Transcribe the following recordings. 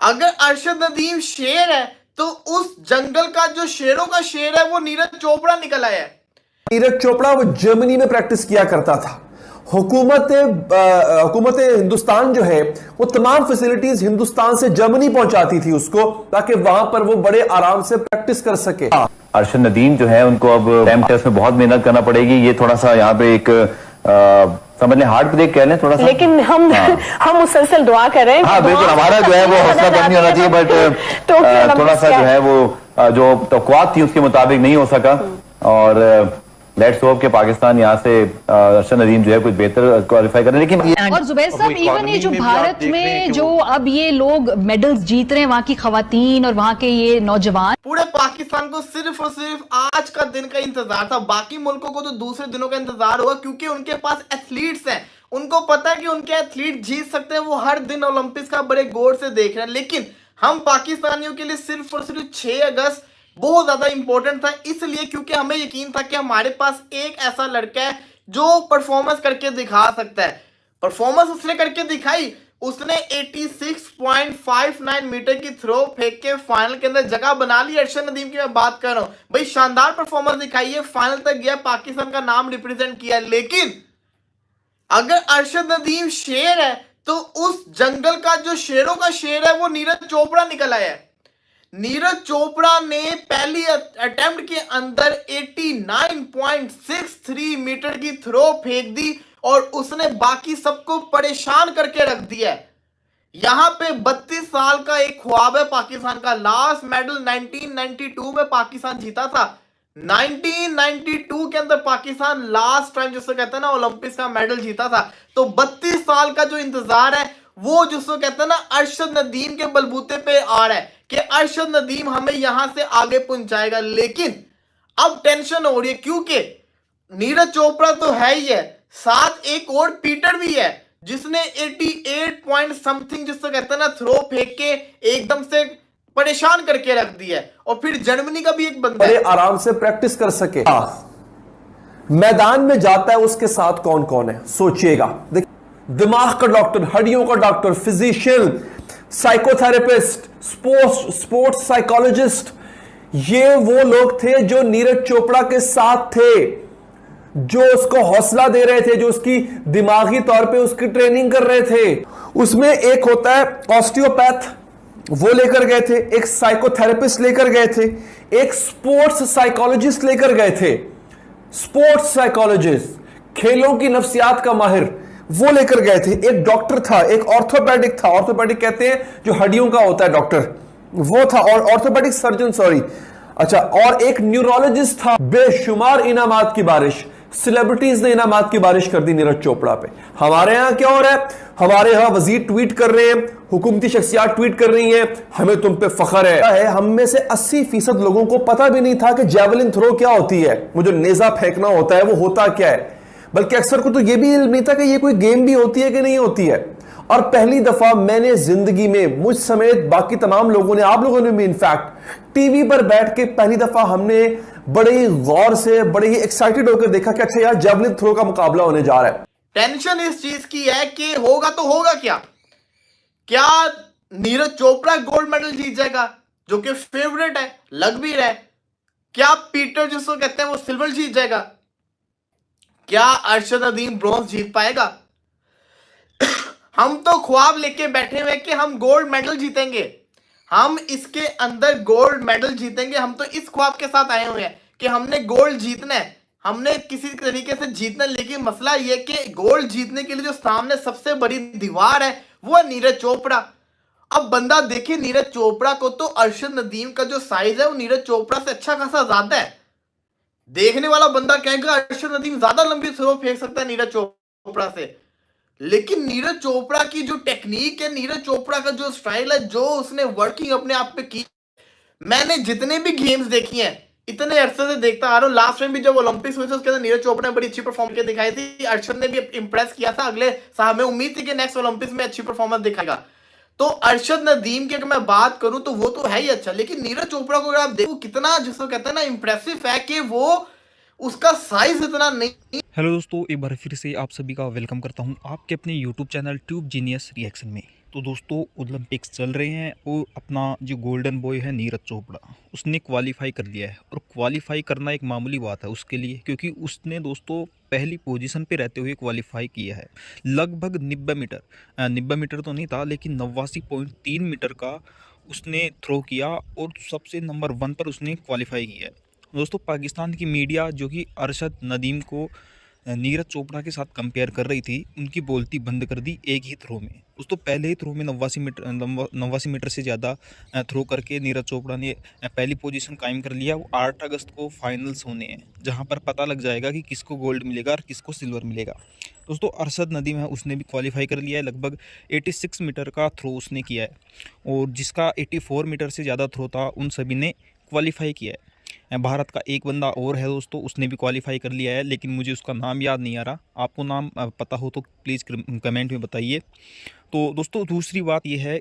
अगर अरशद नदीम शेर है तो उस जंगल का जो शेरों का शेर है वो नीरज चोपड़ा निकल आया है। नीरज चोपड़ा वो जर्मनी में प्रैक्टिस किया करता था। हुकूमत हिंदुस्तान जो है वो तमाम फैसिलिटीज हिंदुस्तान से जर्मनी पहुंचाती थी उसको, ताकि वहां पर वो बड़े आराम से प्रैक्टिस कर सके। अरशद नदीम जो है उनको अब टाइम टेस्ट में बहुत मेहनत करना पड़ेगी। ये थोड़ा सा यहाँ पे एक समझ लें हार्ट ब्रेक कह लें थोड़ा सा, लेकिन हम मुसलसल दुआ कर रहे हैं। हाँ बिल्कुल, हमारा जो है वो हौसला कम नहीं होना चाहिए, बट थोड़ा सा जो है वो जो तवक्कुआत थी उसके मुताबिक नहीं हो सका। और लेट्स होप कि पाकिस्तान यहाँ से अरशद नदीम जो है कुछ बेहतर क्वालिफाई करें। लेकिन और जुबैर साहब, इवन ये जो भारत में जो अब ये लोग मेडल्स जीत रहे हैं, वहाँ की खवातीन और वहाँ के ये नौजवान, पूरे पाकिस्तान को सिर्फ और सिर्फ आज का दिन का इंतजार था। बाकी मुल्कों को तो दूसरे दिनों का इंतजार हुआ, क्योंकि उनके पास एथलीट्स हैं। उनको पता है कि उनके एथलीट जीत सकते हैं। वो हर दिन ओलंपिक्स का बड़े गौर से देख रहे हैं। लेकिन हम पाकिस्तानियों के लिए सिर्फ और सिर्फ 6 अगस्त बहुत ज्यादा इंपॉर्टेंट था, इसलिए क्योंकि हमें यकीन था कि हमारे पास एक ऐसा लड़का है जो परफॉर्मेंस करके दिखा सकता है। परफॉर्मेंस उसने करके दिखाई। उसने 86.59 मीटर की थ्रो फेंक के फाइनल के अंदर जगह बना ली। अरशद नदीम की मैं बात कर रहा हूं भाई, शानदार परफॉर्मेंस दिखाई है, फाइनल तक गया, पाकिस्तान का नाम रिप्रेजेंट किया। लेकिन अगर अरशद नदीम शेर है तो उस जंगल का जो शेरों का शेर है वो नीरज चोपड़ा निकल आया है। नीरज चोपड़ा ने पहली अटेम्प्ट के अंदर 89.63 मीटर की थ्रो फेंक दी और उसने बाकी सबको परेशान करके रख दिया। यहां पे 32 साल का एक ख्वाब है पाकिस्तान का। लास्ट मेडल 1992 में पाकिस्तान जीता था। 1992 के अंदर पाकिस्तान लास्ट टाइम जिसको कहते हैं ना ओलंपिक्स का मेडल जीता था। तो 32 साल का जो इंतजार है वो जिसको कहते हैं ना अरशद नदीम के बलबूते पे आ रहा है कि अरशद नदीम हमें यहां से आगे पहुंचाएगा। लेकिन अब टेंशन हो रही है, क्योंकि नीरज चोपड़ा तो है ही है, साथ एक और पीटर भी है जिसने 88 पॉइंट समथिंग जिसको कहते हैं ना थ्रो फेंक के एकदम से परेशान करके रख दिया। और फिर जर्मनी का भी एक बंदा है, आराम से प्रैक्टिस कर सके। मैदान में जाता है उसके साथ कौन कौन है सोचिएगा। दिमाग का डॉक्टर, हड्डियों का doctor, physician, psychotherapist, sports psychologist, ये वो लोग थे जो नीरज चोपड़ा के साथ थे, जो उसको हौसला दे रहे थे, जो उसकी दिमागी तौर पे उसकी ट्रेनिंग कर रहे थे। उसमें एक होता है ऑस्टियोपैथ, वो लेकर गए थे, एक साइकोथेरेपिस्ट लेकर गए थे, एक स्पोर्ट्स साइकोलॉजिस्ट लेकर गए थे। स्पोर्ट्स साइकोलॉजिस्ट, खेलों की नफ्सियात का माहिर, वो लेकर गए थे। एक डॉक्टर था, एक ऑर्थोपेडिक था, ऑर्थोपेडिक कहते हैं जो हड्डियों का होता है डॉक्टर, वो था, और ऑर्थोपेडिक सर्जन, सॉरी, अच्छा, और एक न्यूरोलॉजिस्ट था। बेशुमार इनामात की बारिश, सेलिब्रिटीज ने इनामात की बारिश कर दी नीरज चोपड़ा पे। हमारे यहां क्या हो रहा है? हमारे यहां वजीर ट्वीट कर रहे हैं, हुकूमती शख्सियात ट्वीट कर रही हैं, हमें तुम पे फख्र है। हम में से 80% लोगों को पता भी नहीं था कि जैवलिन थ्रो क्या होती है, वो जो नेजा फेंकना होता है वो होता क्या है। बल्कि अक्सर को तो यह भी इल्म नहीं था कि यह कोई गेम भी होती है कि नहीं होती है। और पहली दफा मैंने जिंदगी में, मुझ समेत बाकी तमाम लोगों ने, आप लोगों ने भी इनफैक्ट टीवी पर बैठ के पहली दफा हमने बड़े ही गौर से, बड़े ही एक्साइटेड होकर देखा कि अच्छा यार जैवलिन थ्रो का मुकाबला होने जा रहा है। टेंशन इस चीज की है कि होगा तो होगा क्या नीरज चोपड़ा गोल्ड मेडल जीत जाएगा, जो कि फेवरेट है, लग भी रहा है? क्या पीटर जिसको कहते हैं वो सिल्वर जीत जाएगा? क्या अरशद नदीम ब्रॉन्ज जीत पाएगा? हम तो ख्वाब लेके बैठे हुए कि हम गोल्ड मेडल जीतेंगे, हम इसके अंदर गोल्ड मेडल जीतेंगे। हम तो इस ख्वाब के साथ आए हुए हैं कि हमने गोल्ड जीतना है, हमने किसी तरीके से जीतना है। लेकिन मसला यह कि गोल्ड जीतने के लिए जो सामने सबसे बड़ी दीवार है वो है नीरज चोपड़ा। अब बंदा देखे नीरज चोपड़ा को, तो अरशद नदीम का जो साइज है वो नीरज चोपड़ा से अच्छा खासा ज्यादा है। देखने वाला बंदा कहेगा अरशद नदीम ज्यादा लंबी थ्रो फेंक सकता है नीरज चोपड़ा से। लेकिन नीरज चोपड़ा की जो टेक्निक है, नीरज चोपड़ा का जो स्टाइल है, जो उसने वर्किंग अपने आप पे की, मैंने जितने भी गेम्स देखी हैं इतने अरसे से देखता आ रहा हूं। लास्ट टाइम भी जब ओलंपिक्स हुए थे उसके अंदर नीरज चोपड़ा ने बड़ी अच्छी परफॉर्मेंस के दिखाई थी। अरशद ने भी इंप्रेस किया था। अगले साल में उम्मीद थी कि नेक्स्ट ओलंपिक्स में अच्छी परफॉर्मेंस दिखाएगा। तो अरशद नदीम की अगर मैं बात करूं तो वो तो है ही अच्छा, लेकिन नीरज चोपड़ा को अगर आप देखो कितना जिसको कहते हैं ना इंप्रेसिव है कि वो उसका साइज इतना नहीं। हेलो दोस्तों, एक बार फिर से आप सभी का वेलकम करता हूं आपके अपने YouTube channel tube genius reaction में। तो दोस्तों ओलंपिक्स चल रहे हैं और अपना जो गोल्डन बॉय है नीरज चोपड़ा, उसने क्वालिफाई कर लिया है। और क्वालिफाई करना एक मामूली बात है उसके लिए, क्योंकि उसने दोस्तों पहली पोजीशन पे रहते हुए क्वालिफाई किया है। लगभग 90 मीटर तो नहीं था, लेकिन 89.3 मीटर का उसने थ्रो किया और सबसे नंबर 1 पर उसने क्वालिफाई किया है। दोस्तों पाकिस्तान की मीडिया जो कि अरशद नदीम को नीरज चोपड़ा के साथ कंपेयर कर रही थी, उनकी बोलती बंद कर दी एक ही थ्रो में। दोस्तों पहले ही थ्रो में 89 मीटर से ज़्यादा थ्रो करके नीरज चोपड़ा ने पहली पोजीशन कायम कर लिया। वो 8 अगस्त को फाइनल्स होने हैं, जहां पर पता लग जाएगा कि किसको गोल्ड मिलेगा और किसको सिल्वर मिलेगा। दोस्तों अरशद नदीम है, उसने भी क्वालिफाई कर लिया है। लगभग 86 मीटर का थ्रो उसने किया है, और जिसका 84 मीटर से ज़्यादा थ्रो था उन सभी ने क्वालिफाई किया है। भारत का एक बंदा और है दोस्तों, उसने भी क्वालिफाई कर लिया है, लेकिन मुझे उसका नाम याद नहीं आ रहा। आपको नाम पता हो तो प्लीज़ कमेंट में बताइए। तो दोस्तों दूसरी बात यह है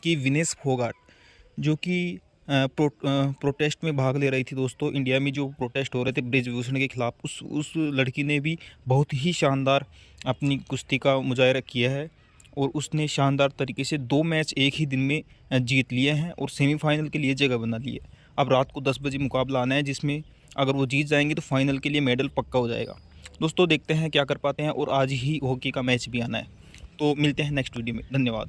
कि विनेश फोगाट, जो कि प्रोटेस्ट में भाग ले रही थी दोस्तों, इंडिया में जो प्रोटेस्ट हो रहे थे ब्रिजभूषण के खिलाफ, उस लड़की ने भी बहुत ही शानदार अपनी कुश्ती का मुजाहरा किया है, और उसने शानदार तरीके से 2 मैच एक ही दिन में जीत लिए हैं और सेमीफाइनल के लिए जगह बना ली है। अब रात को 10 बजे मुकाबला आना है, जिसमें अगर वो जीत जाएंगे तो फाइनल के लिए मेडल पक्का हो जाएगा। दोस्तों देखते हैं क्या कर पाते हैं, और आज ही हॉकी का मैच भी आना है। तो मिलते हैं नेक्स्ट वीडियो में, धन्यवाद।